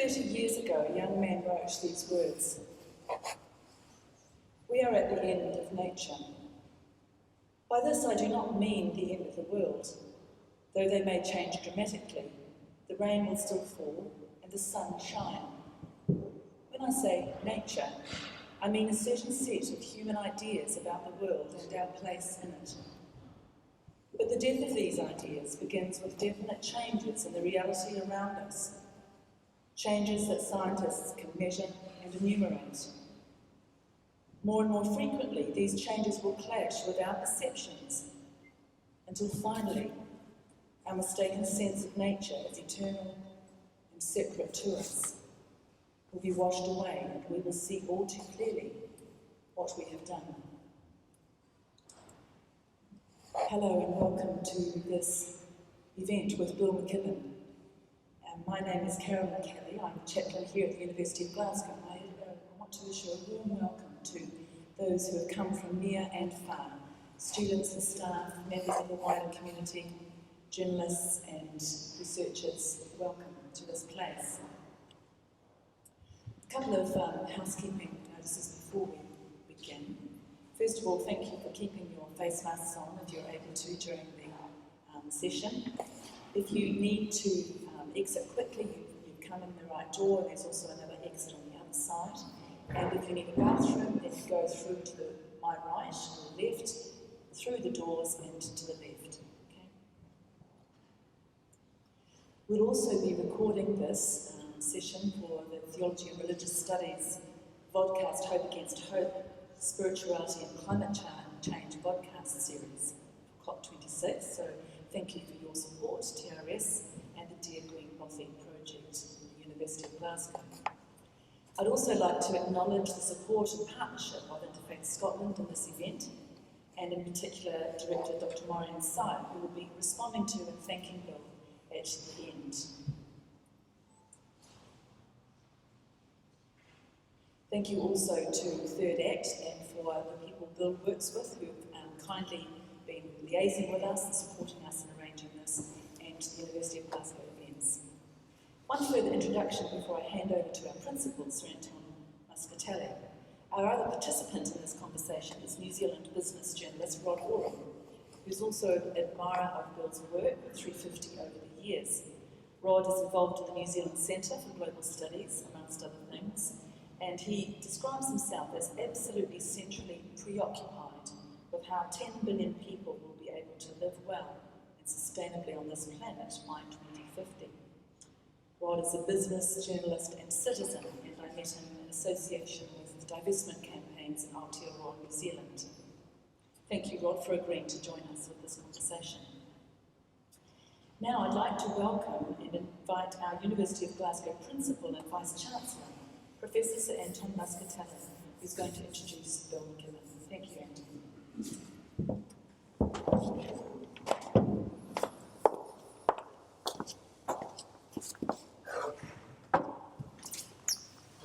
30 years ago, a young man wrote these words: "We are at the end of nature. By this I do not mean the end of the world. Though they may change dramatically, the rain will still fall and the sun shine. When I say nature, I mean a certain set of human ideas about the world and our place in it. But the death of these ideas begins with definite changes in the reality around us, changes that scientists can measure and enumerate. More and more frequently, these changes will clash with our perceptions, until finally, our mistaken sense of nature as eternal and separate to us will be washed away, and we will see all too clearly what we have done." Hello and welcome to this event with Bill McKibben. My name is Carolyn Kelly. I'm a chaplain here at the University of Glasgow. I want to issue a warm welcome to those who have come from near and far, students and staff, members of the wider community, journalists and researchers. Welcome to this place. A couple of housekeeping notices before we begin. First of all, thank you for keeping your face masks on if you're able to during the session. If you need to exit quickly, you've come in the right door, and there's also another exit on the other side. And if you need a bathroom, then you go through to my right or left, through the doors and to the left. Okay? We'll also be recording this session for the Theology and Religious Studies vodcast Hope Against Hope, Spirituality and Climate Change vodcast series for COP26. So thank you for your support, TRS, and the Dear Green Bothy project at the University of Glasgow. I'd also like to acknowledge the support and partnership of Interfaith Scotland in this event, and in particular Director Dr. Maureen Syme, who will be responding to and thanking Bill at the end. Thank you also to Third Act and for the people Bill works with who have kindly been liaising with us and supporting us in arranging this, and the University of Glasgow events. One further introduction before I hand over to our principal, Sir Anton Muscatelli. Our other participant in this conversation is New Zealand business journalist Rod Oram, who's also an admirer of Bill's work with 350 over the years. Rod is involved in the New Zealand Centre for Global Studies, amongst other things, and he describes himself as absolutely centrally preoccupied with how 10 billion people will be able to live well and sustainably on this planet by 2050. Rod is a business, journalist and citizen, and I met him in association with the divestment campaigns in Aotearoa, New Zealand. Thank you, Rod, for agreeing to join us with this conversation. Now I'd like to welcome and invite our University of Glasgow Principal and Vice-Chancellor, Professor Sir Anton Muscatelli, who's going to introduce Bill McKibben. Thank you, Anton.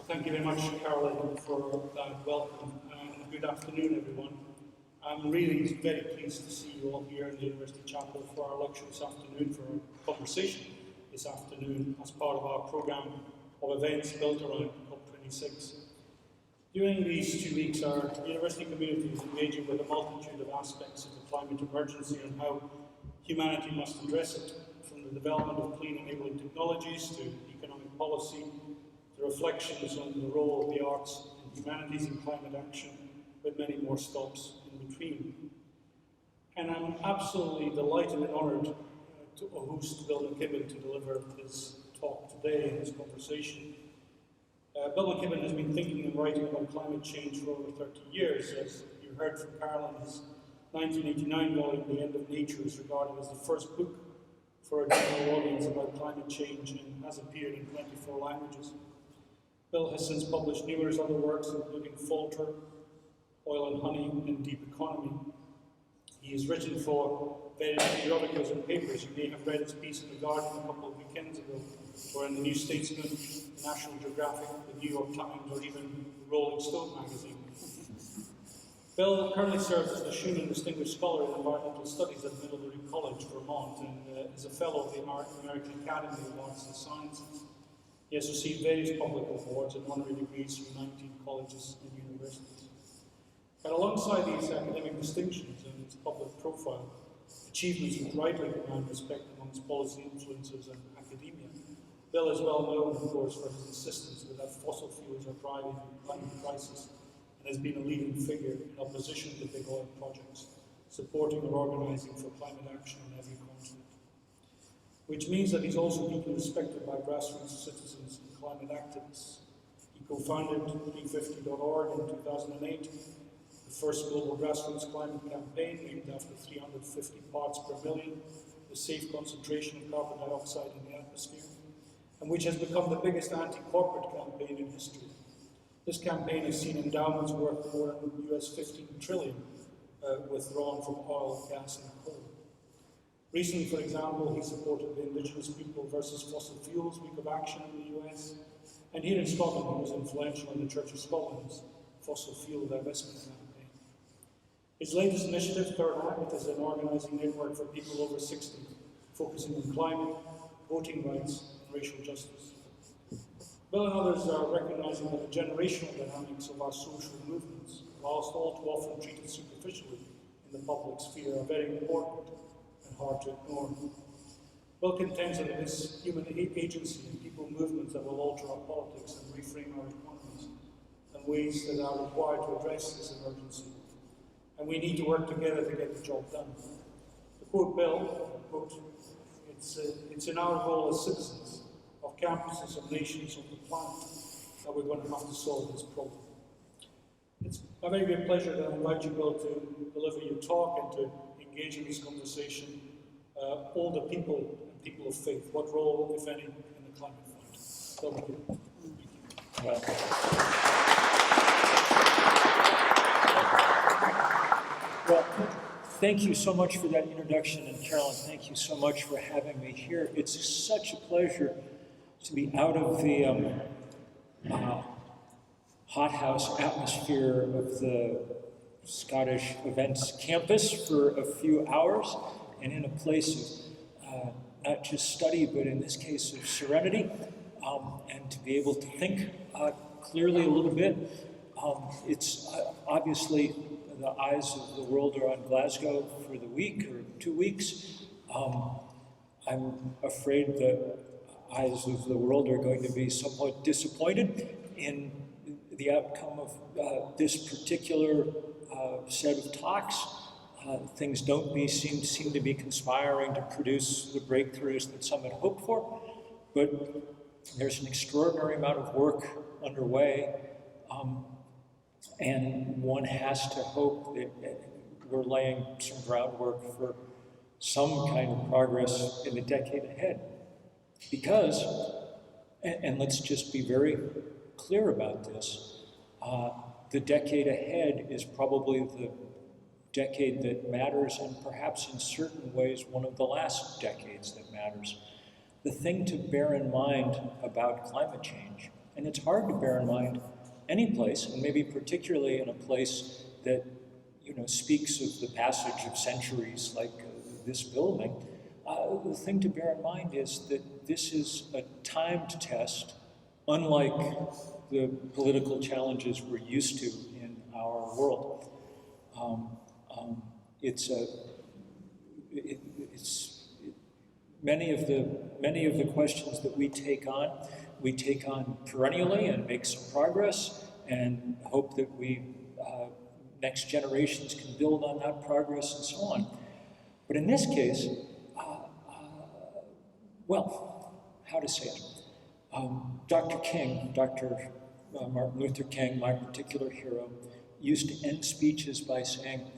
Thank you very much, Caroline, for that welcome. Good afternoon, everyone. I'm really very pleased to see you all here in the University Chapel for our lecture this afternoon, for our conversation this afternoon as part of our programme of events built around COP26. During these 2 weeks, our university community is engaging with a multitude of aspects of the climate emergency and how humanity must address it, from the development of clean enabling technologies to economic policy, the reflections on the role of the arts and humanities in climate action, with many more stops in between. And I'm absolutely delighted and honoured to host Bill McKibben to deliver his talk today in this conversation. Bill McKibben has been thinking and writing about climate change for over 30 years. As you heard from Caroline, his 1989 volume, The End of Nature, is regarded as the first book for a general audience about climate change and has appeared in 24 languages. Bill has since published numerous other works, including Falter, Oil and Honey, and Deep Economy. He has written for various periodicals and papers. You may have read his piece in The Guardian a couple of weekends ago, or in the New Statesman, the National Geographic, the New York Times, or even the Rolling Stone magazine. Bill currently serves as the Schumann Distinguished Scholar in Environmental Studies at Middlebury College, Vermont, and is a Fellow of the American Academy of Arts and Sciences. He has received various public awards and honorary degrees from 19 colleges and universities. And alongside these academic distinctions and his public profile, achievements which rightly command respect amongst policy influencers and academia, Bill is well known, of course, for his insistence that fossil fuels are driving the climate crisis, and has been a leading figure in opposition to big oil projects, supporting or organising for climate action on every continent. Which means that he's also deeply respected by grassroots citizens and climate activists. He co-founded 350.org in 2008, the first global grassroots climate campaign named after 350 parts per million, the safe concentration of carbon dioxide in the atmosphere, and which has become the biggest anti-corporate campaign in history. This campaign has seen endowments worth more than US 15 trillion withdrawn from oil, gas, and coal. Recently, for example, he supported the Indigenous People versus Fossil Fuels Week of Action in the US, and here in Scotland he was influential in the Church of Scotland's fossil fuel divestment campaign. His latest initiative, Third Act, is an organising network for people over 60, focusing on climate, voting rights, and racial justice. Bill and others are recognising that the generational dynamics of our social movements, whilst all too often treated superficially in the public sphere, are very important and hard to ignore. Bill contends that it is human agency and people movements that will alter our politics and reframe our economies in ways that are required to address this emergency. And we need to work together to get the job done. To quote Bill, quote, it's in our role as citizens of campuses, of nations, of the planet, that we're going to have to solve this problem. It's a very great pleasure to invite you, Bill, to deliver your talk and to engage in this conversation. Older people and people of faith, what role, if any, in the climate fight? Bill McKibben. Well, thank you so much for that introduction, and Carolyn, thank you so much for having me here. It's such a pleasure to be out of the hothouse atmosphere of the Scottish Events campus for a few hours and in a place of not just study, but in this case of serenity, and to be able to think clearly a little bit. It's obviously the eyes of the world are on Glasgow for the week or 2 weeks. I'm afraid the eyes of the world are going to be somewhat disappointed in the outcome of this particular set of talks. Things don't seem to be conspiring to produce the breakthroughs that some had hoped for, but there's an extraordinary amount of work underway, and one has to hope that we're laying some groundwork for some kind of progress in the decade ahead. Because, and let's just be very clear about this, the decade ahead is probably the decade that matters, and perhaps in certain ways one of the last decades that matters. The thing to bear in mind about climate change, and it's hard to bear in mind any place, and maybe particularly in a place that speaks of the passage of centuries like this building, the thing to bear in mind is that this is a timed test, unlike the political challenges we're used to in our world. Many of the questions that we take on perennially and make some progress and hope that next generations can build on that progress and so on. But in this case, well, how to say it? Dr. Martin Luther King, my particular hero, used to end speeches by saying,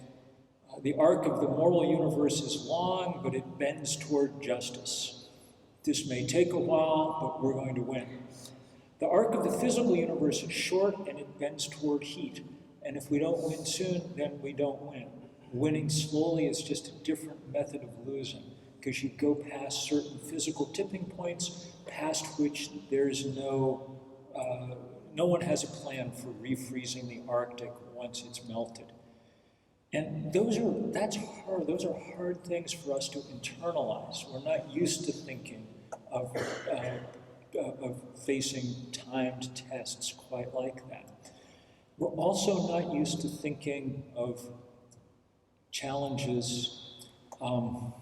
the arc of the moral universe is long, but it bends toward justice. This may take a while, but we're going to win. The arc of the physical universe is short, and it bends toward heat. And if we don't win soon, then we don't win. Winning slowly is just a different method of losing, because you go past certain physical tipping points, past which there's no one has a plan for refreezing the Arctic once it's melted. And those are hard things for us to internalize. We're not used to thinking of of facing timed tests quite like that. We're also not used to thinking of challenges. Our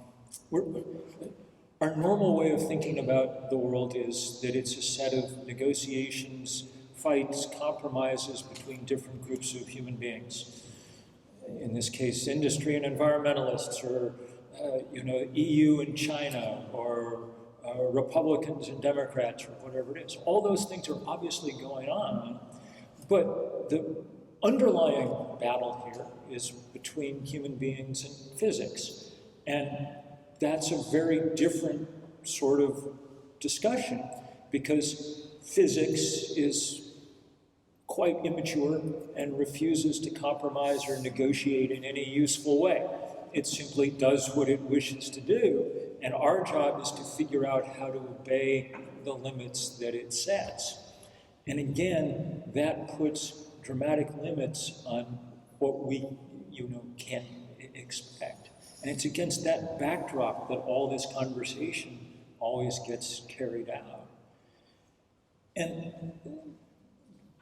normal way of thinking about the world is that it's a set of negotiations, fights, compromises between different groups of human beings. In this case, industry and environmentalists, or EU and China, or Republicans and Democrats, or whatever it is. All those things are obviously going on, but the underlying battle here is between human beings and physics. And that's a very different sort of discussion, because physics is quite immature and refuses to compromise or negotiate in any useful way. It simply does what it wishes to do, and our job is to figure out how to obey the limits that it sets. And again, that puts dramatic limits on what we, can expect. And it's against that backdrop that all this conversation always gets carried out. And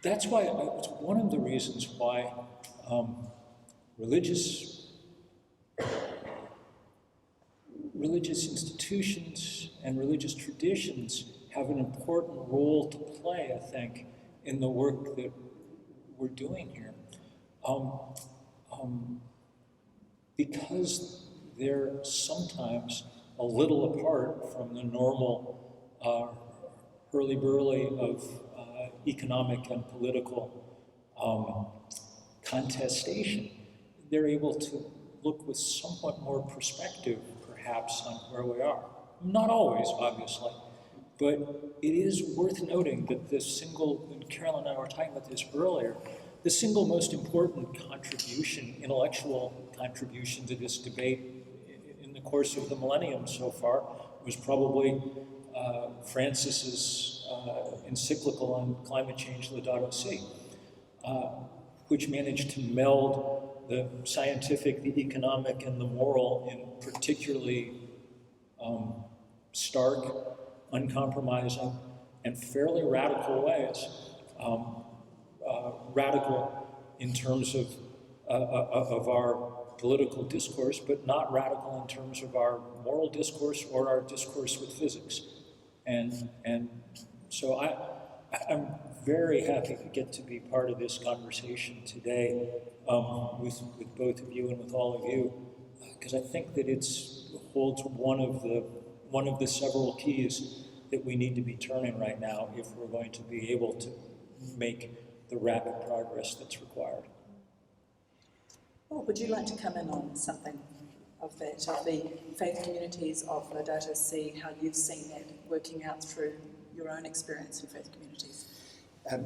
that's why, it's one of the reasons why religious institutions and religious traditions have an important role to play, I think, in the work that we're doing here. Because they're sometimes a little apart from the normal hurly-burly of economic and political contestation. They're able to look with somewhat more perspective, perhaps, on where we are. Not always, obviously, but it is worth noting that the single, and Carol and I were talking about this earlier, the single most important contribution, intellectual contribution to this debate in the course of the millennium so far was probably Francis's encyclical on climate change, Laudato Si, which managed to meld the scientific, the economic, and the moral in particularly stark, uncompromising, and fairly radical ways. Radical in terms of our political discourse, but not radical in terms of our moral discourse or our discourse with physics. And so I'm very happy to get to be part of this conversation today with both of you and with all of you, because I think that it holds one of the several keys that we need to be turning right now if we're going to be able to make the rapid progress that's required. Well, would you like to come in on something of that, of the faith communities of Laudato Si, how you've seen that working out through your own experience in faith communities?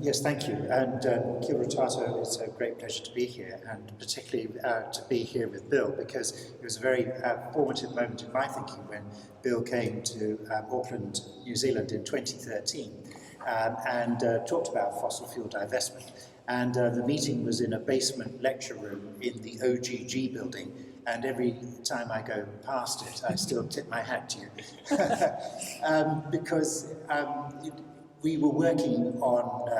Yes, thank you. And kia ora tātou, it's a great pleasure to be here, and particularly to be here with Bill, because it was a very formative moment in my thinking when Bill came to Auckland, New Zealand in 2013 and talked about fossil fuel divestment. And the meeting was in a basement lecture room in the OGG building, and every time I go past it, I still tip my hat to you. Because we were working on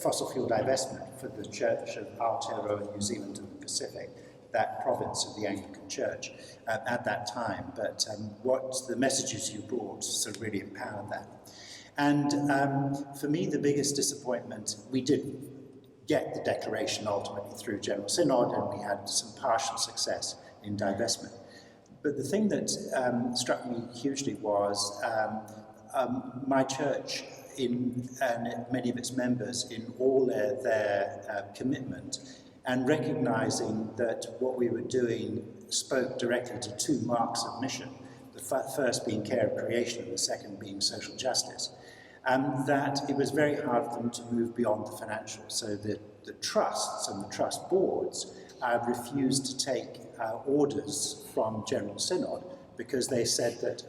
fossil fuel divestment for the Church of Aotearoa, New Zealand and the Pacific, that province of the Anglican Church at that time. But what the messages you brought sort of really empowered that. And for me, the biggest disappointment, we did get the declaration ultimately through General Synod, and we had some partial success in divestment. But the thing that struck me hugely was my church and many of its members in all their commitment, and recognizing that what we were doing spoke directly to two marks of mission, the first being care of creation and the second being social justice. That it was very hard for them to move beyond the financial. So the trusts and the trust boards refused to take orders from General Synod because they said that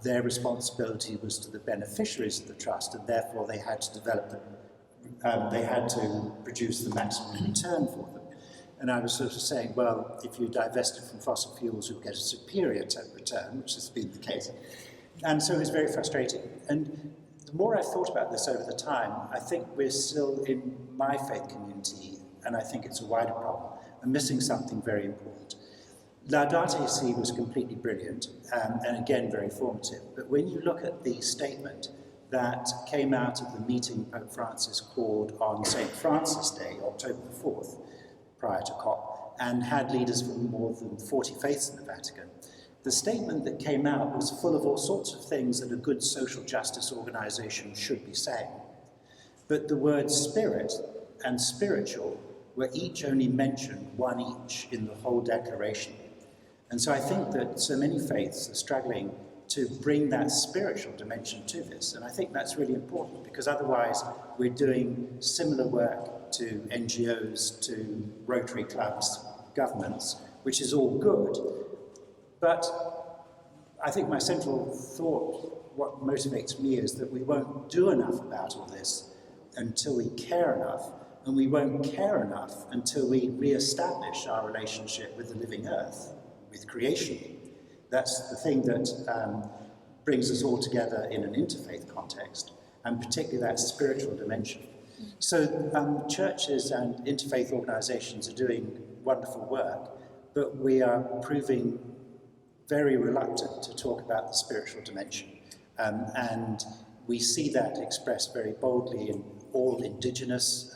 their responsibility was to the beneficiaries of the trust, and therefore they had to develop them, they had to produce the maximum return for them. And I was sort of saying, well, if you divested from fossil fuels, you'll get a superior return, which has been the case. And so it was very frustrating. And more I've thought about this over the time, I think we're still, in my faith community, and I think it's a wider problem, are missing something very important. Laudate Si was completely brilliant, and again very formative, but when you look at the statement that came out of the meeting Pope Francis called on St. Francis Day, October the 4th, prior to COP, and had leaders from more than 40 faiths in the Vatican, the statement that came out was full of all sorts of things that a good social justice organisation should be saying. But the words spirit and spiritual were each only mentioned one each in the whole declaration. And so I think that so many faiths are struggling to bring that spiritual dimension to this. And I think that's really important, because otherwise we're doing similar work to NGOs, to Rotary clubs, governments, which is all good. But I think my central thought, what motivates me, is that we won't do enough about all this until we care enough, and we won't care enough until we re-establish our relationship with the living earth, with creation. That's the thing that brings us all together in an interfaith context, and particularly that spiritual dimension. So churches and interfaith organisations are doing wonderful work, but we are proving very reluctant to talk about the spiritual dimension. And we see that expressed very boldly in all indigenous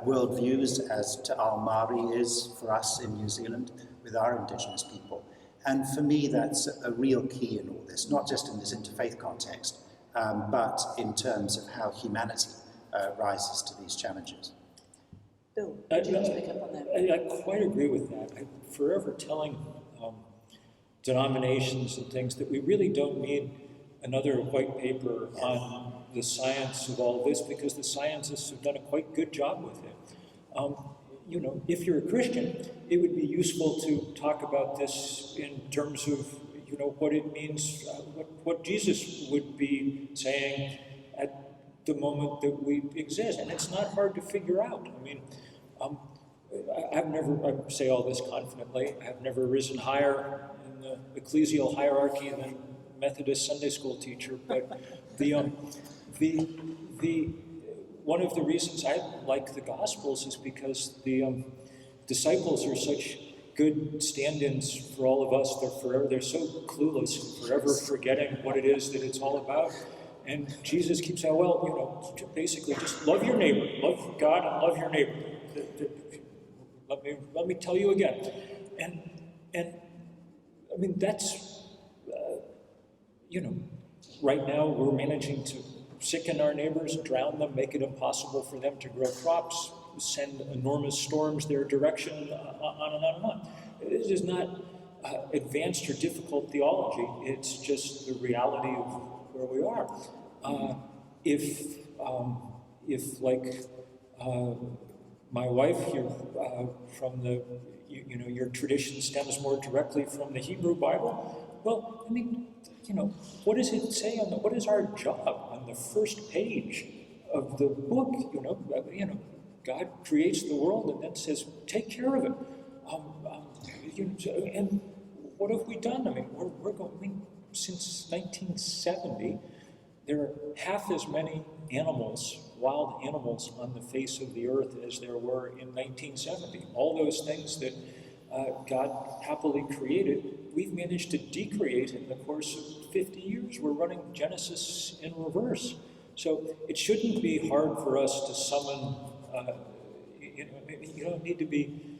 worldviews, as Te Ao Māori is for us in New Zealand with our indigenous people. And for me, that's a real key in all this, not just in this interfaith context, but in terms of how humanity rises to these challenges. Bill, would you like to pick up on that? I quite agree with that. I'm forever telling denominations and things that we really don't need another white paper on the science of all this, because the scientists have done a quite good job with it. You know, if you're a Christian, it would be useful to talk about this in terms of, you know, what it means, what Jesus would be saying at the moment that we exist. And it's not hard to figure out. I mean, I say all this confidently, I've never risen higher in the ecclesial hierarchy than Methodist Sunday school teacher, but one of the reasons I like the Gospels is because the disciples are such good stand-ins for all of us. They're so clueless, forever forgetting what it is that it's all about. And Jesus keeps saying, well, you know, basically just love your neighbor, love God and love your neighbor. Let me tell you again. And I mean, that's, you know, right now we're managing to sicken our neighbors, drown them, make it impossible for them to grow crops, send enormous storms their direction, on and on and on. This is not advanced or difficult theology, it's just the reality of where we are. If like my wife, from the, you know, your tradition stems more directly from the Hebrew Bible, well, I mean, you know, what does it say on what is our job on the first page of the book? You know, God creates the world and then says, take care of it. And what have we done? I mean, we're going, I mean, since 1970, there are half as many animals, wild animals, on the face of the earth as there were in 1970. All those things that God happily created, we've managed to decreate in the course of 50 years. We're running Genesis in reverse. So it shouldn't be hard for us to summon, you don't need to be,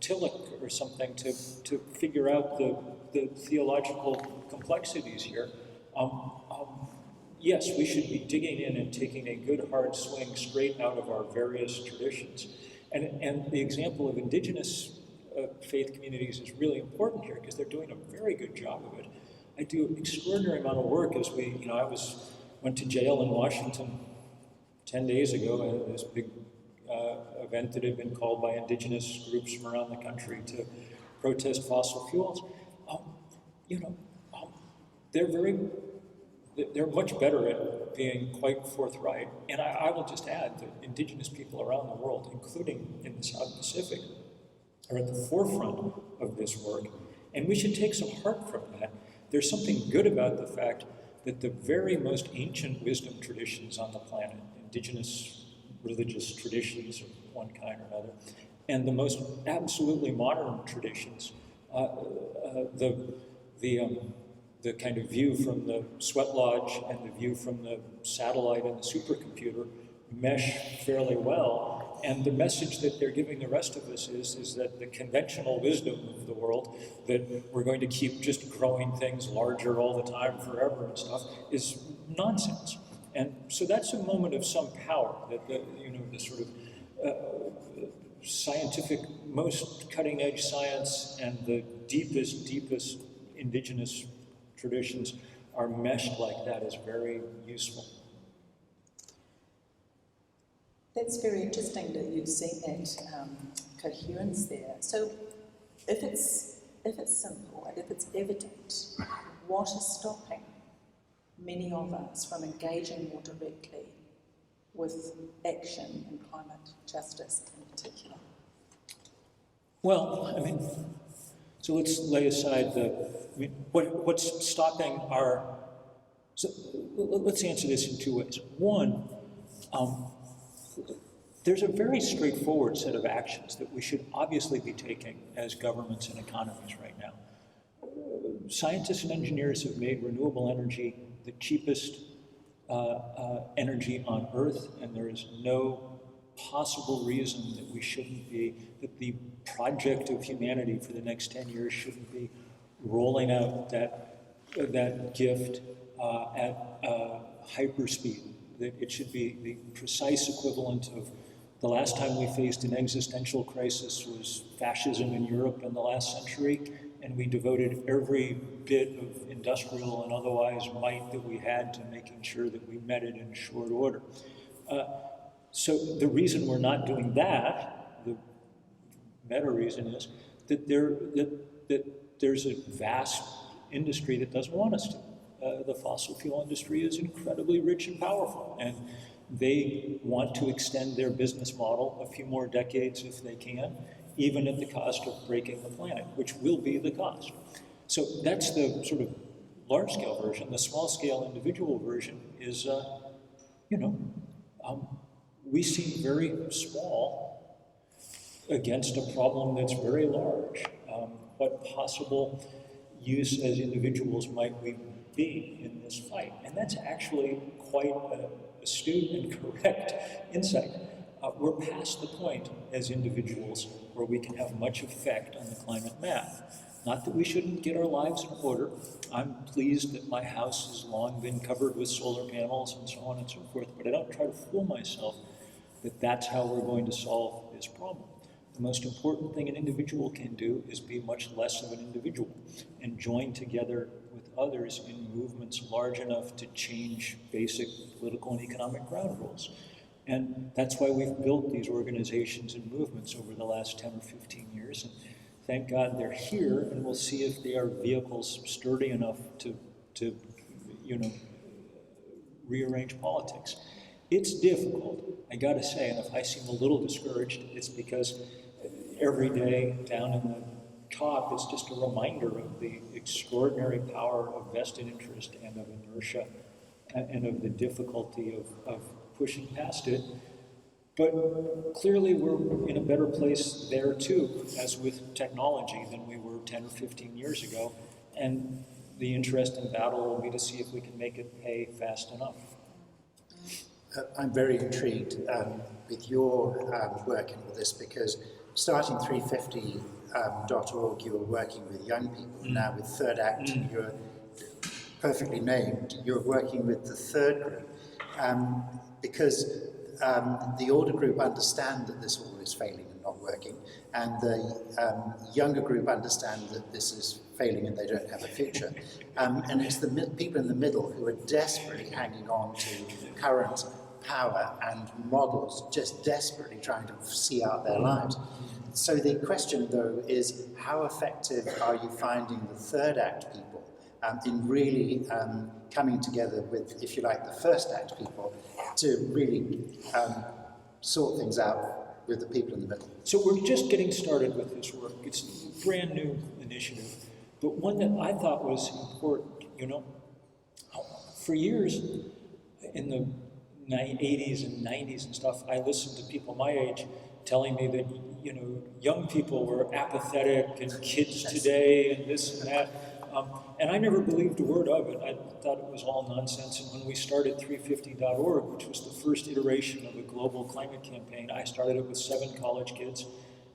Tillich or something to figure out the theological complexities here. Yes, we should be digging in and taking a good hard swing straight out of our various traditions. And the example of indigenous faith communities is really important here because they're doing a very good job of it. I do an extraordinary amount of work as I went to jail in Washington 10 days ago at this big event that had been called by indigenous groups from around the country to protest fossil fuels. They're much better at being quite forthright. And I will just add that indigenous people around the world, including in the South Pacific, are at the forefront of this work. And we should take some heart from that. There's something good about the fact that the very most ancient wisdom traditions on the planet, indigenous religious traditions of one kind or another, and the most absolutely modern traditions, the kind of view from the sweat lodge and the view from the satellite and the supercomputer mesh fairly well. And the message that they're giving the rest of us is that the conventional wisdom of the world, that we're going to keep just growing things larger all the time forever and stuff, is nonsense. And so that's a moment of some power, that the sort of scientific, most cutting edge science and the deepest indigenous traditions are meshed like that is very useful. That's very interesting that you've seen that coherence there. So if it's simple and if it's evident, what is stopping many of us from engaging more directly with action and climate justice in particular? Well, I mean, so let's lay aside what's stopping our, so let's answer this in two ways. One, there's a very straightforward set of actions that we should obviously be taking as governments and economies right now. Scientists and engineers have made renewable energy the cheapest energy on Earth, and there is no possible reason that we shouldn't be, that the project of humanity for the next 10 years shouldn't be rolling out that gift at hyperspeed. That it should be the precise equivalent of the last time we faced an existential crisis was fascism in Europe in the last century, and we devoted every bit of industrial and otherwise might that we had to making sure that we met it in short order. So the reason we're not doing that, the meta reason is that there's a vast industry that doesn't want us to. The fossil fuel industry is incredibly rich and powerful, and they want to extend their business model a few more decades if they can, even at the cost of breaking the planet, which will be the cost. So that's the sort of large-scale version. The small-scale individual version is, we seem very small against a problem that's very large. What possible use as individuals might we be in this fight? And that's actually quite astute and correct insight. We're past the point as individuals where we can have much effect on the climate map. Not that we shouldn't get our lives in order. I'm pleased that my house has long been covered with solar panels and so on and so forth, but I don't try to fool myself that that's how we're going to solve this problem. The most important thing an individual can do is be much less of an individual and join together with others in movements large enough to change basic political and economic ground rules. And that's why we've built these organizations and movements over the last 10 or 15 years. And thank God they're here, and we'll see if they are vehicles sturdy enough to rearrange politics. It's difficult, I gotta say, and if I seem a little discouraged, it's because every day down in the top is just a reminder of the extraordinary power of vested interest and of inertia and of the difficulty of pushing past it. But clearly we're in a better place there too, as with technology, than we were 10 or 15 years ago. And the interest and battle will be to see if we can make it pay fast enough. I'm very intrigued with your work in all this, because starting 350.org, you were working with young people. Now with Third Act, you're perfectly named, you're working with the third group. Because the older group understand that this all is failing and not working, and the younger group understand that this is failing and they don't have a future. And it's the people in the middle who are desperately hanging on to current power and models, just desperately trying to see out their lives. So the question, though, is how effective are you finding the Third Act people in really coming together with, if you like, the First Act people to really sort things out with the people in the middle? So we're just getting started with this work. It's a brand new initiative, but one that I thought was important. for years, in the 80s and 90s and stuff, I listened to people my age telling me that, you know, young people were apathetic and kids today and this and that. And I never believed a word of it. I thought it was all nonsense. And when we started 350.org, which was the first iteration of a global climate campaign, I started it with 7 college kids,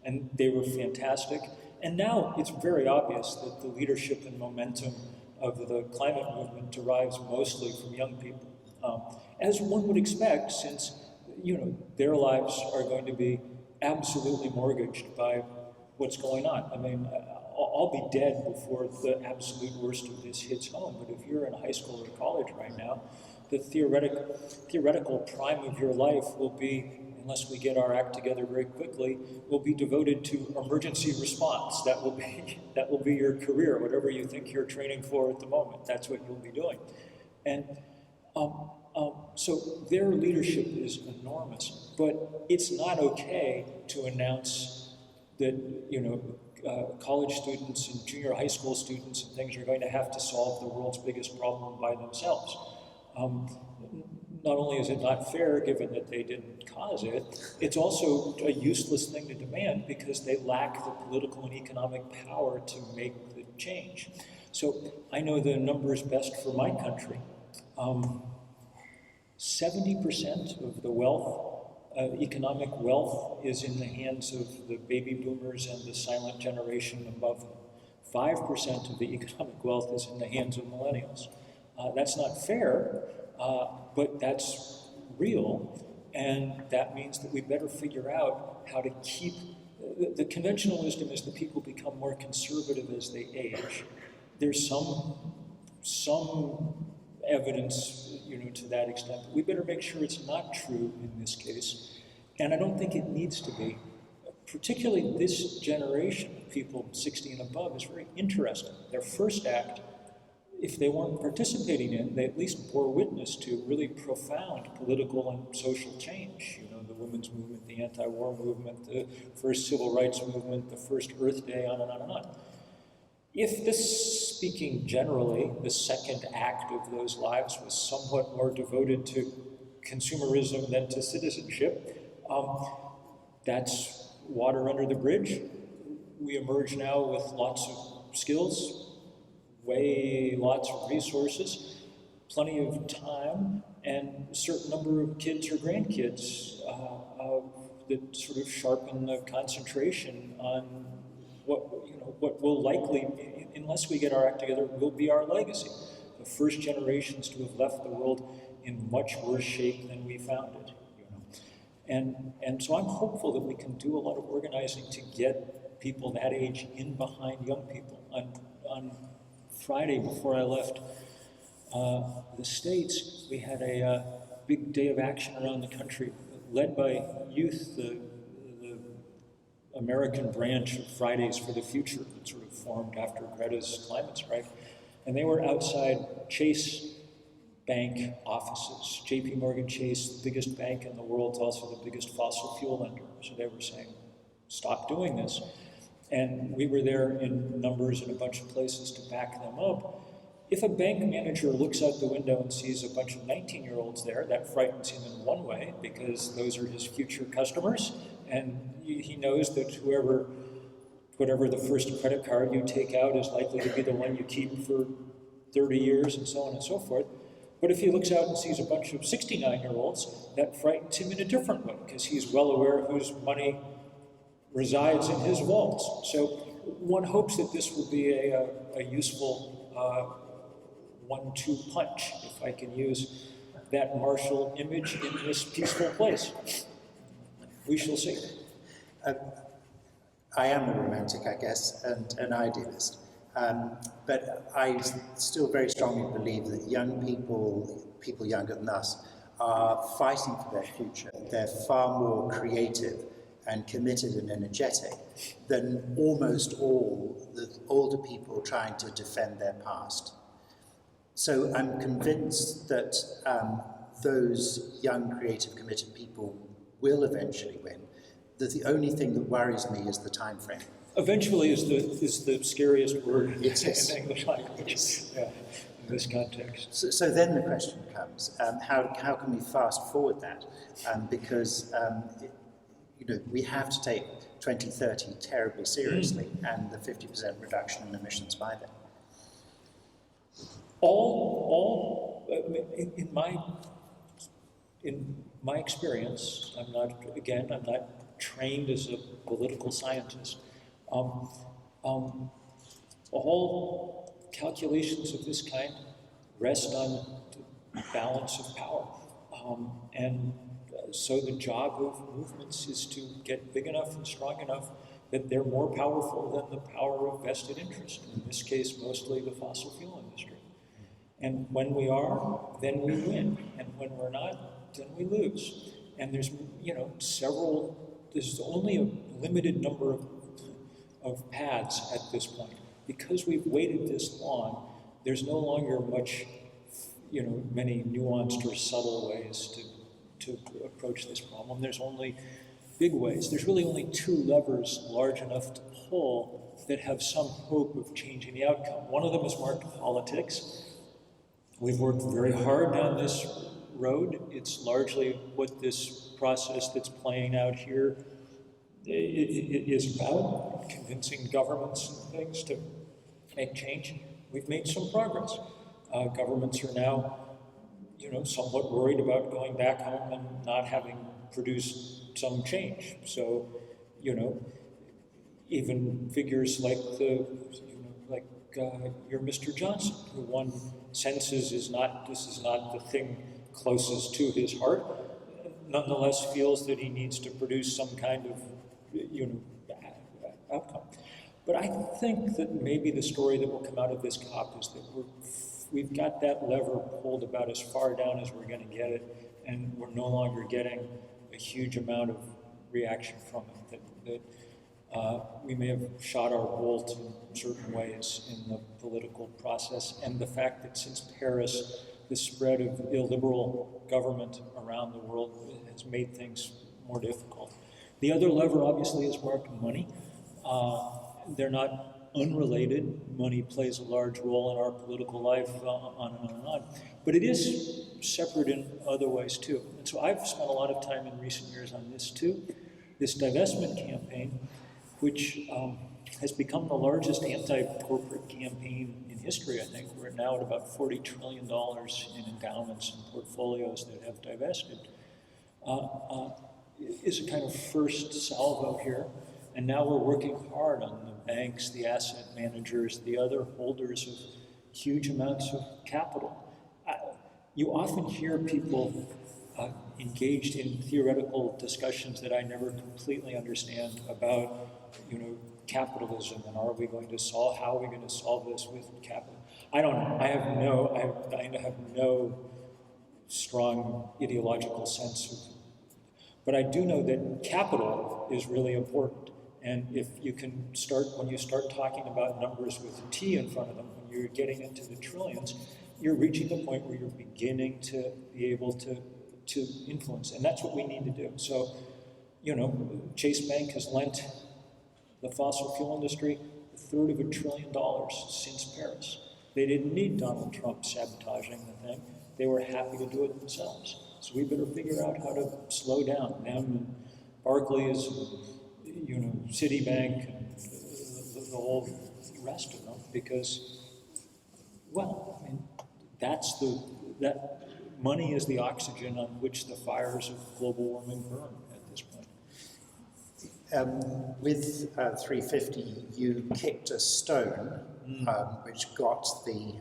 and they were fantastic. And now it's very obvious that the leadership and momentum of the climate movement derives mostly from young people. As one would expect, since, you know, their lives are going to be absolutely mortgaged by what's going on. I mean, I'll be dead before the absolute worst of this hits home, but if you're in high school or college right now, the theoretical prime of your life will be, unless we get our act together very quickly, will be devoted to emergency response. That will be your career, whatever you think you're training for at the moment. That's what you'll be doing. And so their leadership is enormous, but it's not okay to announce that, you know, college students and junior high school students and things are going to have to solve the world's biggest problem by themselves. Not only is it not fair, given that they didn't cause it, it's also a useless thing to demand because they lack the political and economic power to make the change. So I know the numbers best for my country. 70% of the wealth, economic wealth, is in the hands of the baby boomers and the silent generation above them. 5% of the economic wealth is in the hands of millennials. That's not fair, but that's real, and that means that we better figure out how to keep, the conventional wisdom is that people become more conservative as they age. There's some evidence, you know, to that extent, but we better make sure it's not true in this case, and I don't think it needs to be. Particularly this generation of people 60 and above is very interesting. Their first act, if they weren't participating in, they at least bore witness to really profound political and social change. You know, the women's movement, the anti-war movement, the first civil rights movement, the first Earth Day, on and on and on. If this, speaking generally, the second act of those lives was somewhat more devoted to consumerism than to citizenship, that's water under the bridge. We emerge now with lots of skills, lots of resources, plenty of time, and a certain number of kids or grandkids that sort of sharpen the concentration on what will likely, unless we get our act together, will be our legacy. The first generations to have left the world in much worse shape than we found it. And so I'm hopeful that we can do a lot of organizing to get people that age in behind young people. On Friday, before I left the States, we had a big day of action around the country, led by youth, the American branch of Fridays for the Future that sort of formed after Greta's climate strike. And they were outside Chase Bank offices. JP Morgan Chase, the biggest bank in the world, is also the biggest fossil fuel lender. So they were saying, stop doing this. And we were there in numbers in a bunch of places to back them up. If a bank manager looks out the window and sees a bunch of 19-year-olds there, that frightens him in one way, because those are his future customers, and he knows that whatever the first credit card you take out is likely to be the one you keep for 30 years, and so on and so forth. But if he looks out and sees a bunch of 69-year-olds, that frightens him in a different way, because he's well aware whose money resides in his vaults. So one hopes that this will be a useful 1-2 punch, if I can use that martial image in this peaceful place. We shall see. I am a romantic, I guess, and an idealist. But I still very strongly believe that young people younger than us, are fighting for their future. They're far more creative and committed and energetic than almost all the older people trying to defend their past. So I'm convinced that those young, creative, committed people will eventually win. That the only thing that worries me is the time frame. Eventually is the scariest word It is. in English language. Yes. Yeah. this context. So then the question comes, how can we fast forward that? Because we have to take 2030 terribly seriously, and the 50% reduction in emissions by then. In my experience, I'm not trained as a political scientist. All calculations of this kind rest on the balance of power. So the job of movements is to get big enough and strong enough that they're more powerful than the power of vested interest, in this case, mostly the fossil fuel industry. And when we are, then we win. And when we're not, then we lose. And there's, there's only a limited number of paths at this point. Because we've waited this long, there's no longer many nuanced or subtle ways to approach this problem. There's only big ways. There's really only two levers large enough to pull that have some hope of changing the outcome. One of them is market politics. We've worked very hard down this road. It's largely what this process that's playing out here is about, convincing governments and things to make change. We've made some progress. Governments are now, somewhat worried about going back home and not having produced some change. So, even figures like your Mr. Johnson, who one senses this is not the thing closest to his heart, nonetheless feels that he needs to produce some kind of, outcome. But I think that maybe the story that will come out of this COP is that we've got that lever pulled about as far down as we're going to get it, and we're no longer getting a huge amount of reaction from it. That we may have shot our bolt in certain ways in the political process, and the fact that since Paris, the spread of illiberal government around the world has made things more difficult. The other lever, obviously, is market money. They're not unrelated. Money plays a large role in our political life, on and on and on. But it is separate in other ways, too. And so I've spent a lot of time in recent years on this, too. This divestment campaign, which has become the largest anti-corporate campaign in history, I think. We're now at about $40 trillion in endowments and portfolios that have divested, is a kind of first salvo here. And now we're working hard on the banks, the asset managers, the other holders of huge amounts of capital. You often hear people engaged in theoretical discussions that I never completely understand about, capitalism, and how are we going to solve this with capital? I don't know. I have no strong ideological sense of, but I do know that capital is really important. And if you can when you start talking about numbers with a T in front of them, when you're getting into the trillions, you're reaching the point where you're beginning to be able to influence. And that's what we need to do. So, Chase Bank has lent the fossil fuel industry $1/3 of $1 trillion since Paris. They didn't need Donald Trump sabotaging the thing. They were happy to do it themselves. So we better figure out how to slow down them and Barclays, Citibank, and the whole rest of them, because, that money is the oxygen on which the fires of global warming burn at this point. With 350, you kicked a stone, which got the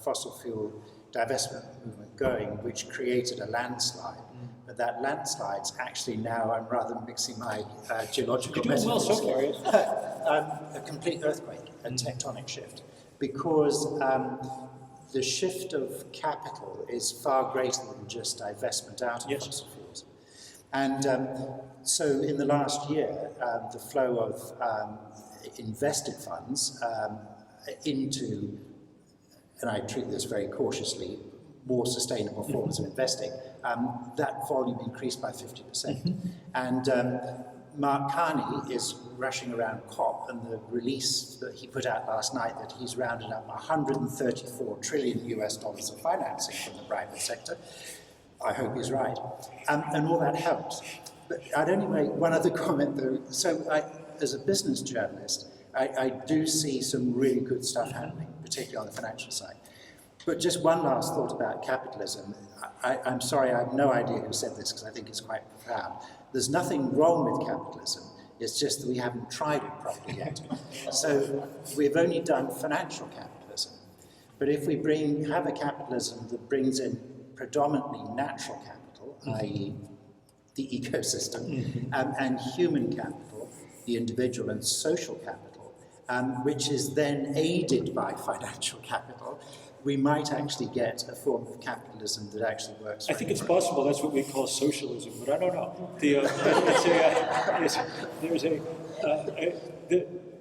fossil fuel divestment movement going, which created a landslide. But that landslide's actually now, I'm rather mixing my geological metaphors, well so far, yes. A complete earthquake, a tectonic shift, because the shift of capital is far greater than just divestment out of fossil fuels. And so in the last year, the flow of invested funds into, and I treat this very cautiously, more sustainable forms of investing, that volume increased by 50%. And Mark Carney is rushing around COP, and the release that he put out last night that he's rounded up 134 trillion US dollars of financing from the private sector. I hope he's right. And all that helps. But I'd only make one other comment though. So as a business journalist, I do see some really good stuff happening, particularly on the financial side. But just one last thought about capitalism. I'm sorry, I have no idea who said this because I think it's quite profound. There's nothing wrong with capitalism. It's just that we haven't tried it properly yet. So we've only done financial capitalism. But if we have a capitalism that brings in predominantly natural capital, i.e. the ecosystem, and human capital, the individual and social capital, which is then aided by financial capital, we might actually get a form of capitalism that actually works. I think it's possible. That's what we call socialism, but I don't know.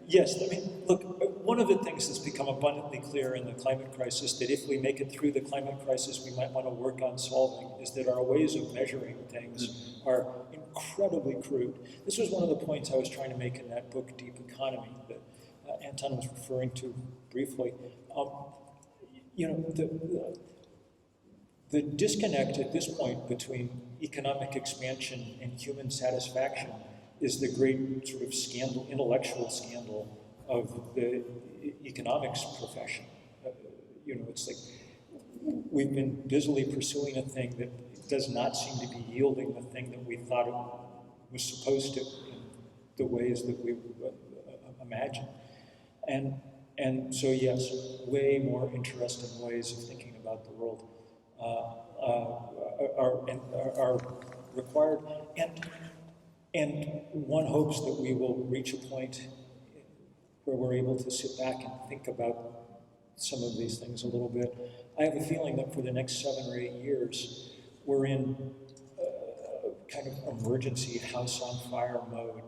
Yes, I mean, look, one of the things that's become abundantly clear in the climate crisis that if we make it through the climate crisis we might want to work on solving is that our ways of measuring things are incredibly crude. This was one of the points I was trying to make in that book, Deep Economy, that Anton was referring to briefly. You know, the disconnect at this point between economic expansion and human satisfaction is the great sort of scandal, intellectual scandal of the economics profession. You know, it's like we've been busily pursuing a thing that does not seem to be yielding the thing that we thought it was supposed to in the ways that we imagined. And so yes, way more interesting ways of thinking about the world are required. And one hopes that we will reach a point where we're able to sit back and think about some of these things a little bit. I have a feeling that for the next 7 or 8 years, we're in kind of emergency house on fire mode,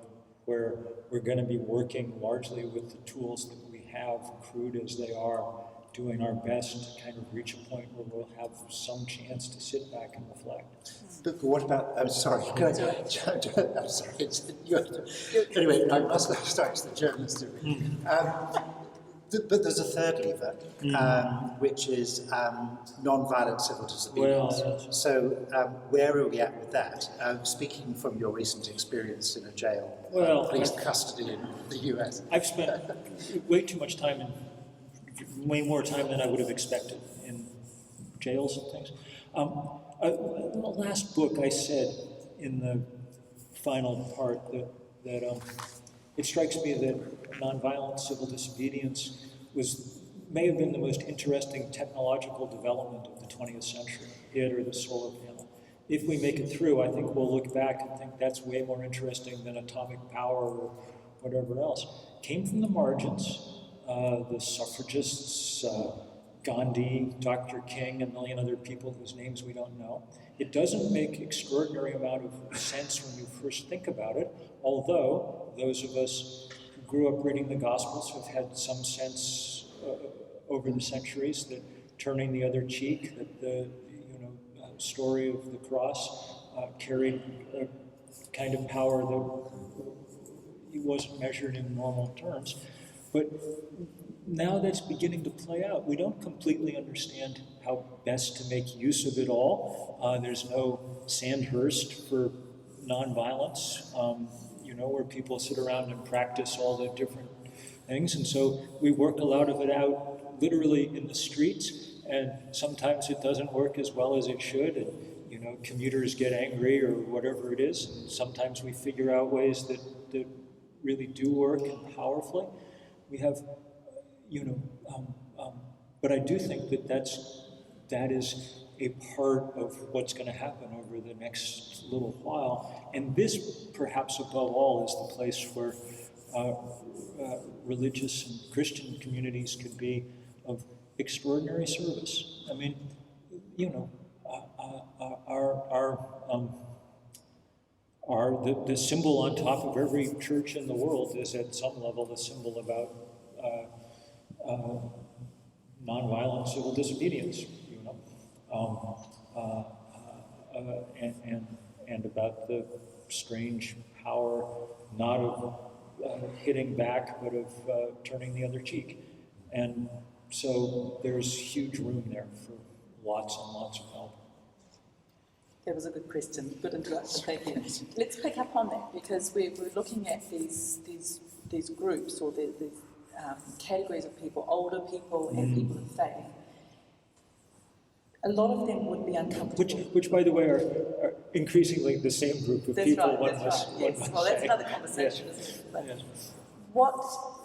where we're going to be working largely with the tools that we have, crude as they are, doing our best to kind of reach a point where we'll have some chance to sit back and reflect. But what about, I'm sorry, I'm sorry, anyway, I must start as the journalist. But there's a third lever, which is non-violent civil disobedience. Well, yes. So where are we at with that? Speaking from your recent experience in a jail, police custody in the US. I've spent way too much time way more time than I would have expected in jails and things. In the last book I said in the final part that it strikes me that nonviolent civil disobedience may have been the most interesting technological development of the 20th century, it or the solar panel. If we make it through, I think we'll look back and think that's way more interesting than atomic power or whatever else. Came from the margins, the suffragists, Gandhi, Dr. King, a million other people whose names we don't know. It doesn't make extraordinary amount of sense when you first think about it, although those of us who grew up reading the Gospels have had some sense over the centuries that turning the other cheek, that the story of the cross carried a kind of power that wasn't measured in normal terms. But now that's beginning to play out. We don't completely understand how best to make use of it all. There's no Sandhurst for nonviolence, where people sit around and practice all the different things. And so we work a lot of it out literally in the streets, and sometimes it doesn't work as well as it should. And, commuters get angry or whatever it is. And sometimes we figure out ways that really do work and powerfully. We have, but I do think that is a part of what's going to happen over the next little while. And this, perhaps above all, is the place where religious and Christian communities could be of extraordinary service. I mean, the symbol on top of every church in the world is at some level a symbol about nonviolent civil disobedience, and about the strange power not of hitting back, but of turning the other cheek. And so there's huge room there for lots and lots of help. That was a good question, good introduction, thank you. Let's pick up on that, because we're looking at these groups, or these categories of people, older people and people of faith. A lot of them would be uncomfortable. Which by the way, are increasingly the same group of That's people. right, One that's must, right, one yes. must Well, that's say. another conversation, Yes. isn't it? But Yes. what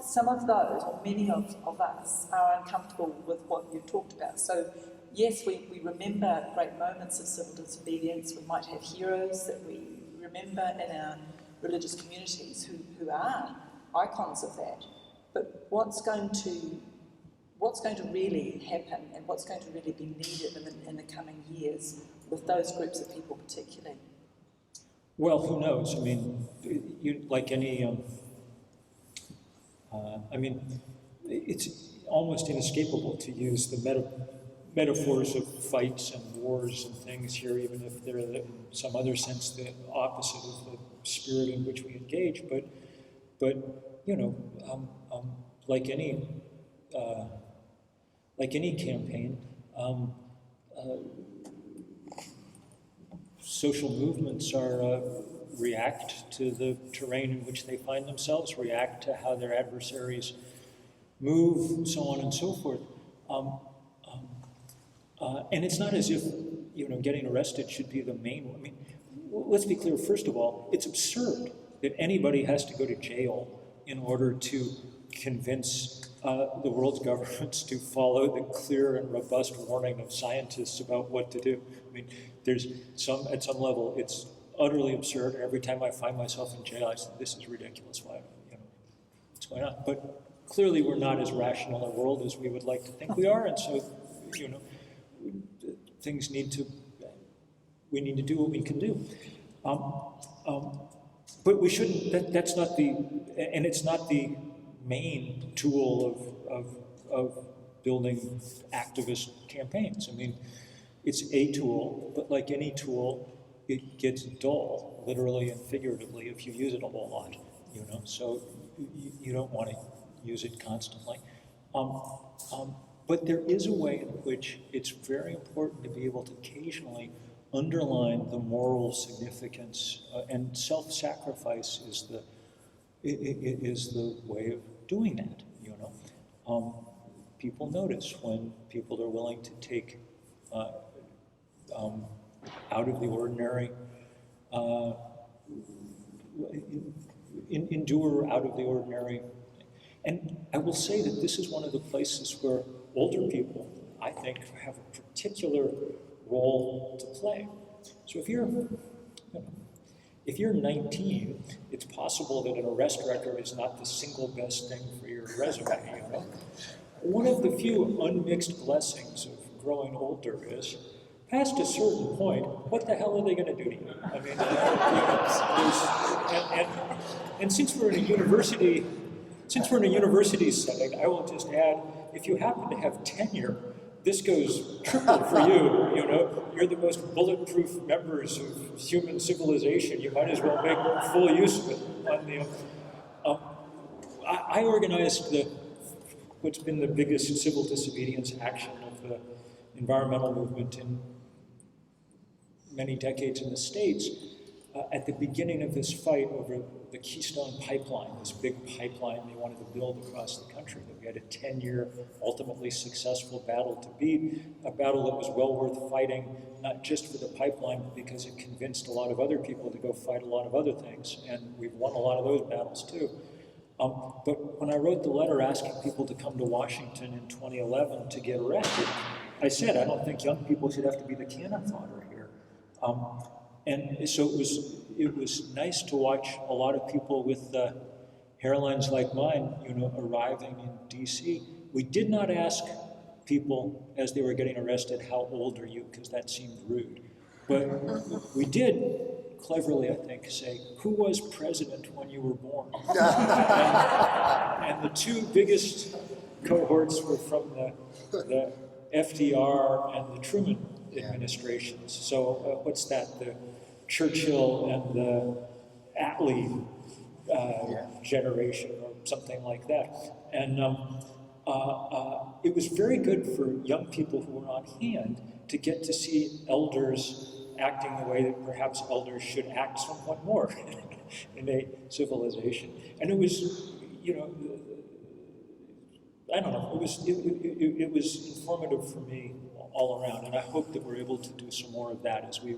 some of those, or many of us, are uncomfortable with what you've talked about. So, yes, we remember great moments of civil disobedience. We might have heroes that we remember in our religious communities who are icons of that. But what's going to really happen, and what's going to really be needed in the coming years with those groups of people particularly? Well, who knows? I mean, like any, it's almost inescapable to use the metaphors of fights and wars and things here, even if they're in some other sense the opposite of the spirit in which we engage. But you know, like any campaign, social movements are react to the terrain in which they find themselves, react to how their adversaries move, so on and so forth. And it's not as if, you know, getting arrested should be the main one. I mean, let's be clear, first of all, it's absurd that anybody has to go to jail in order to convince the world's governments to follow the clear and robust warning of scientists about what to do. I mean, at some level, it's utterly absurd. Every time I find myself in jail, I say, this is ridiculous. Why, you know, what's going on? But clearly we're not as rational a world as we would like to think we are, and so, you know, we need to do what we can do. But we shouldn't, that's not and it's not the main tool of building activist campaigns. I mean, it's a tool, but like any tool, it gets dull, literally and figuratively, if you use it a whole lot, you know, so you don't want to use it constantly. But there is a way in which it's very important to be able to occasionally underline the moral significance, and self-sacrifice is the way of doing that, you know. People notice when people are willing to take out of the ordinary, endure out of the ordinary. And I will say that this is one of the places where older people, I think, have a particular role to play. So if you're 19, it's possible that an arrest record is not the single best thing for your resume, you know? One of the few unmixed blessings of growing older is, past a certain point, what the hell are they going to do to you? I mean, and since we're in a university setting, I will just add, if you happen to have tenure, this goes triple for you, you know. You're the most bulletproof members of human civilization. You might as well make full use of it. I organized what's been the biggest civil disobedience action of the environmental movement in many decades in the States, at the beginning of this fight over the Keystone Pipeline, this big pipeline they wanted to build across the country. That we had a 10-year, ultimately successful battle to beat, a battle that was well worth fighting, not just for the pipeline, but because it convinced a lot of other people to go fight a lot of other things, and we've won a lot of those battles too. But when I wrote the letter asking people to come to Washington in 2011 to get arrested, I said, I don't think young people should have to be the cannon fodder here. And so it was nice to watch a lot of people with hairlines like mine, you know, arriving in DC. We did not ask people as they were getting arrested, how old are you? Because that seemed rude. But we did, cleverly I think, say, who was president when you were born? and the two biggest cohorts were from the FDR and the Truman administrations. So what's that? The Churchill and the Attlee generation or something like that. And it was very good for young people who were on hand to get to see elders acting the way that perhaps elders should act somewhat more in a civilization. And it was, you know, I don't know, it was informative for me all around, and I hope that we're able to do some more of that as we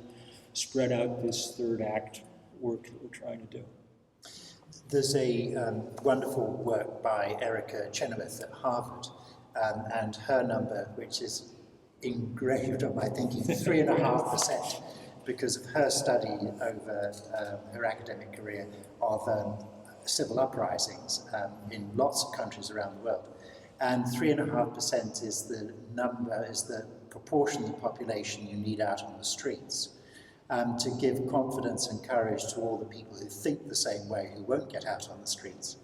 spread out this third act work that we're trying to do. There's a wonderful work by Erica Chenoweth at Harvard, and her number, which is engraved on my thinking, 3.5%, because of her study over her academic career of civil uprisings in lots of countries around the world. And 3.5% is the number, is the proportion of the population you need out on the streets to give confidence and courage to all the people who think the same way, who won't get out on the streets.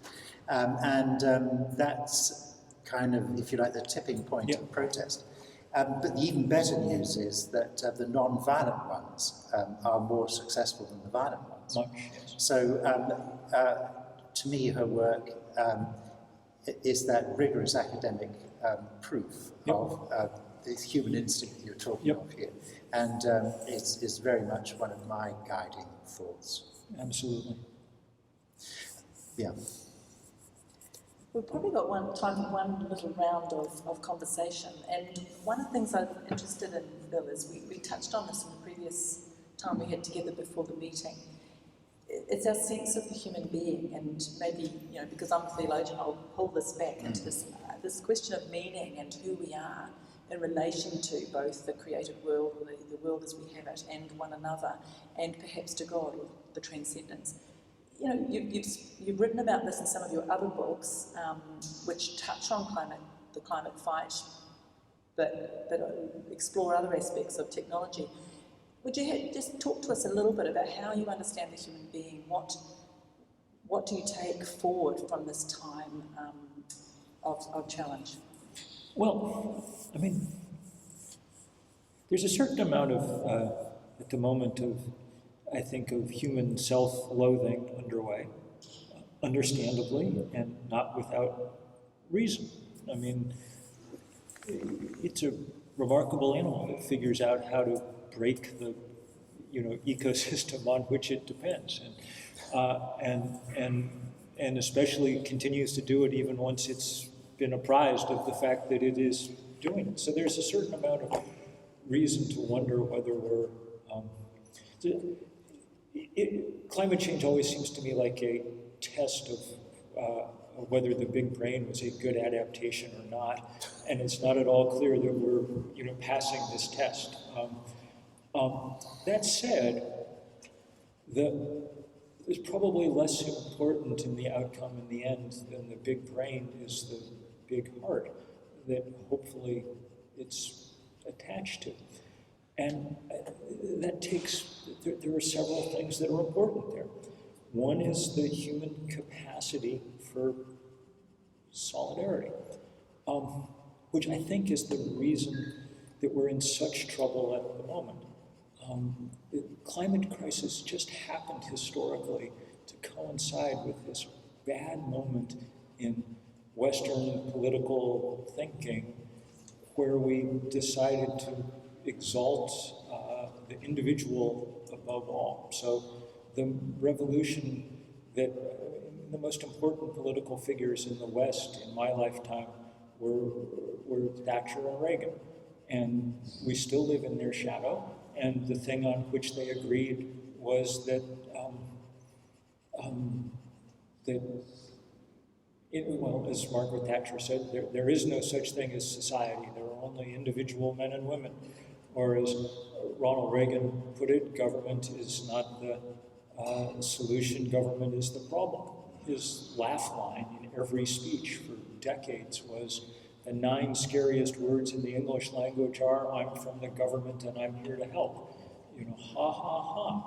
That's kind of, if you like, the tipping point of protest. But the even better news is that the non-violent ones are more successful than the violent ones. Much, yes. So to me, her work is that rigorous academic proof of the human instinct that you're talking of here. And it's very much one of my guiding thoughts. Absolutely. Yeah. We've probably got time for one little round of conversation. And one of the things I'm interested in, Bill, is we touched on this in the previous time we had together before the meeting. It's our sense of the human being, and maybe, you know, because I'm a theologian, I'll pull this back into this question of meaning and who we are in relation to both the created world, or the world as we have it, and one another, and perhaps to God, or the transcendence. You know, you've written about this in some of your other books, which touch on the climate fight, but explore other aspects of technology. Would you just talk to us a little bit about how you understand the human being? What do you take forward from this time of challenge? Well, I mean, there's a certain amount of, at the moment, I think, of human self-loathing underway, understandably, and not without reason. I mean, it's a remarkable animal that figures out how to break the, you know, ecosystem on which it depends, and especially continues to do it even once it's been apprised of the fact that it is doing it. So there's a certain amount of reason to wonder whether we're climate change always seems to me like a test of whether the big brain was a good adaptation or not, and it's not at all clear that we're, you know, passing this test. That said, it's probably less important in the outcome in the end than the big brain is the big heart that hopefully it's attached to. And that takes, there are several things that are important there. One is the human capacity for solidarity, which I think is the reason that we're in such trouble at the moment. The climate crisis just happened historically to coincide with this bad moment in Western political thinking where we decided to exalt the individual above all. So the revolution that the most important political figures in the West in my lifetime were Thatcher and Reagan. And we still live in their shadow. And the thing on which they agreed was that, well, as Margaret Thatcher said, there is no such thing as society. There are only individual men and women. Or as Ronald Reagan put it, government is not the solution, government is the problem. His laugh line in every speech for decades was, the 9 scariest words in the English language are, I'm from the government and I'm here to help. You know, ha, ha,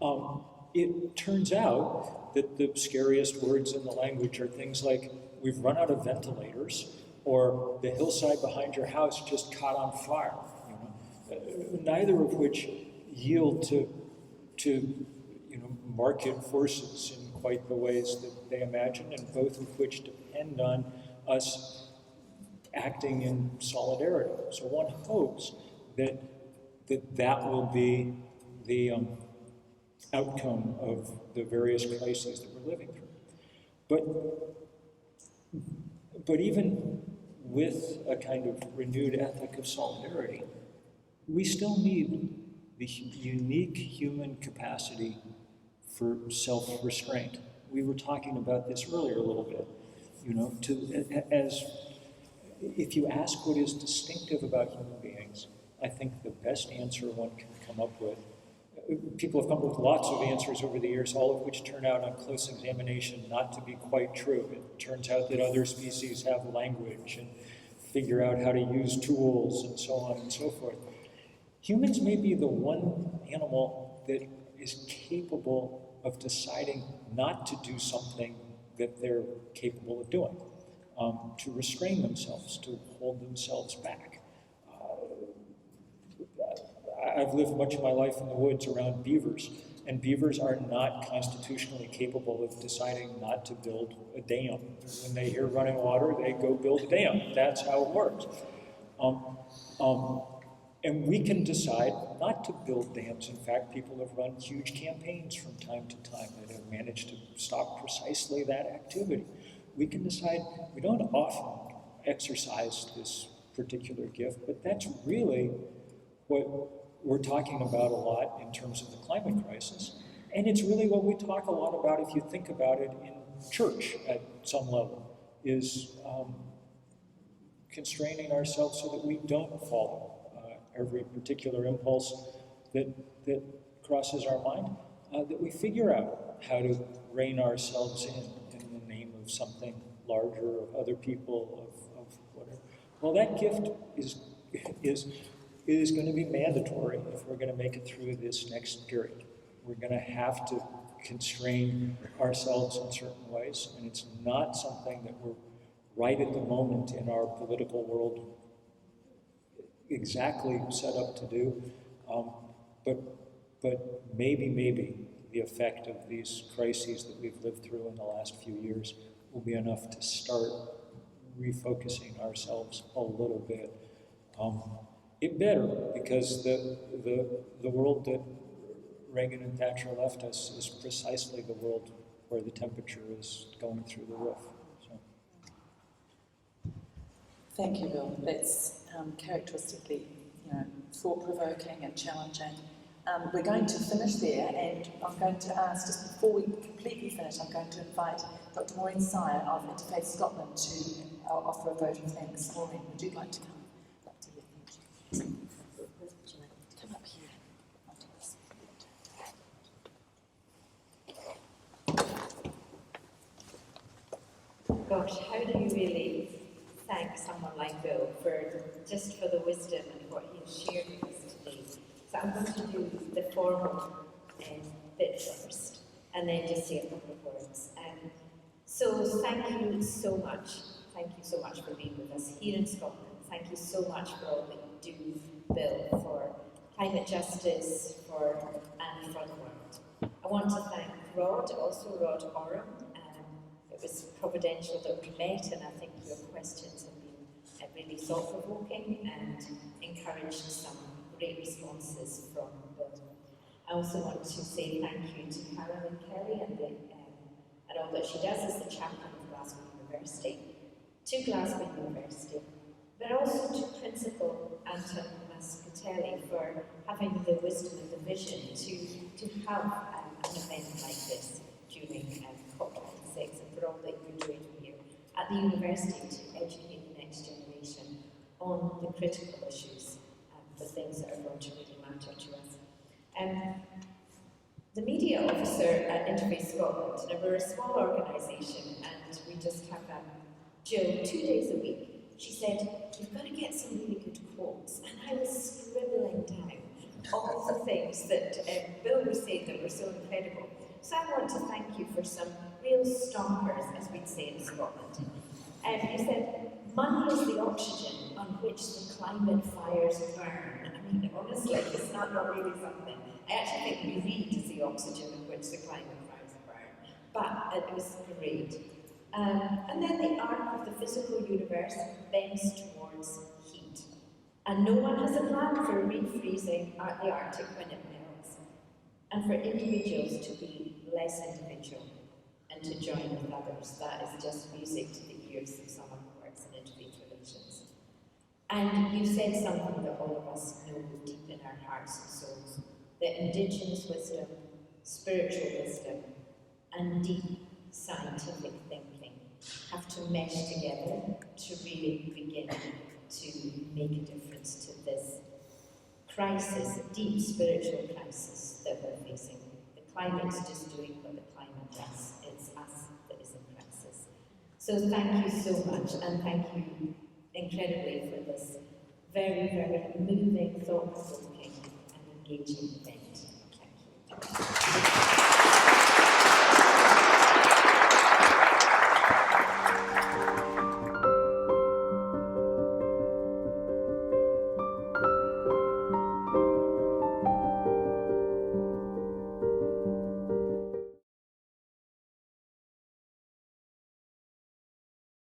ha. It turns out that the scariest words in the language are things like, we've run out of ventilators, or the hillside behind your house just caught on fire. You know? Neither of which yield to you know, market forces in quite the ways that they imagine, and both of which depend on us acting in solidarity. So one hopes that that will be the outcome of the various crises that we're living through. But even with a kind of renewed ethic of solidarity, we still need the unique human capacity for self-restraint. We were talking about this earlier a little bit, you know, if you ask what is distinctive about human beings, I think the best answer one can come up with, people have come up with lots of answers over the years, all of which turn out on close examination not to be quite true. It turns out that other species have language and figure out how to use tools and so on and so forth. Humans may be the one animal that is capable of deciding not to do something that they're capable of doing, to restrain themselves, to hold themselves back. I've lived much of my life in the woods around beavers, and beavers are not constitutionally capable of deciding not to build a dam. When they hear running water, they go build a dam. That's how it works. And we can decide not to build dams. In fact, people have run huge campaigns from time to time that have managed to stop precisely that activity. We can decide, we don't often exercise this particular gift, but that's really what we're talking about a lot in terms of the climate crisis. And it's really what we talk a lot about, if you think about it, in church at some level, is constraining ourselves so that we don't follow every particular impulse that crosses our mind, that we figure out how to rein ourselves in the name of something larger, of other people, of whatever. Well, that gift is going to be mandatory if we're going to make it through this next period. We're going to have to constrain ourselves in certain ways, and it's not something that we're right at the moment in our political world exactly set up to do, but maybe the effect of these crises that we've lived through in the last few years will be enough to start refocusing ourselves a little bit. It better, because the world that Reagan and Thatcher left us is precisely the world where the temperature is going through the roof. So. Thank you, Bill. That's characteristically, thought-provoking and challenging. We're going to finish there, and I'm going to ask, just before we completely finish, I'm going to invite Dr. Maureen Sire of Interfaith Scotland to offer a vote of thanks. Maureen, would you like to come? Thank you. Come up here. Gosh, how do you really thank someone like Bill for the wisdom and what he has shared with us today? So I'm going to do the formal bit first, and then just say a couple of words. So thank you so much. Thank you so much for being with us here in Scotland. Thank you so much for all that you do, Bill, for climate justice, and for the world. I want to thank Rod Oram. It was providential that we met, and I think your questions have been really thought-provoking and encouraged some great responses from Bill. I also want to say thank you to Carolyn Kelly and all that she does as the chaplain of Glasgow University, to Glasgow University, but also to Principal Anton Mascatelli for having the wisdom and the vision to have an event like this during COP26, and for all that you're doing here at the university to educate the next generation on the critical issues, the things that are going to really matter to us. The media officer at Interfaith Scotland, and we're a small organisation, and we just have Jill 2 days a week. She said, "You've got to get some really good quotes," and I was scribbling down all the things that Bill was saying that were so incredible. So I want to thank you for some real stompers, as we'd say in Scotland. You said, "Money is the oxygen on which the climate fires burn." I mean, honestly, it's not really something. I actually think we read is the oxygen on which the climate fires burn. but it was great. And then the arc of the physical universe bends towards heat. And no one has a plan for refreezing the Arctic when it melts. And for individuals to be less individual and to join with others, that is just music to the ears of someone who works in interfaith relations. And you said something that all of us know deep in our hearts and souls, that Indigenous wisdom, spiritual wisdom, and deep scientific thinking have to mesh together to really begin to make a difference to this crisis, deep spiritual crisis that we're facing. The climate's just doing what the climate does. It's us that is in crisis. So thank you so much, and thank you incredibly for this very, very moving, thought-provoking and engaging event.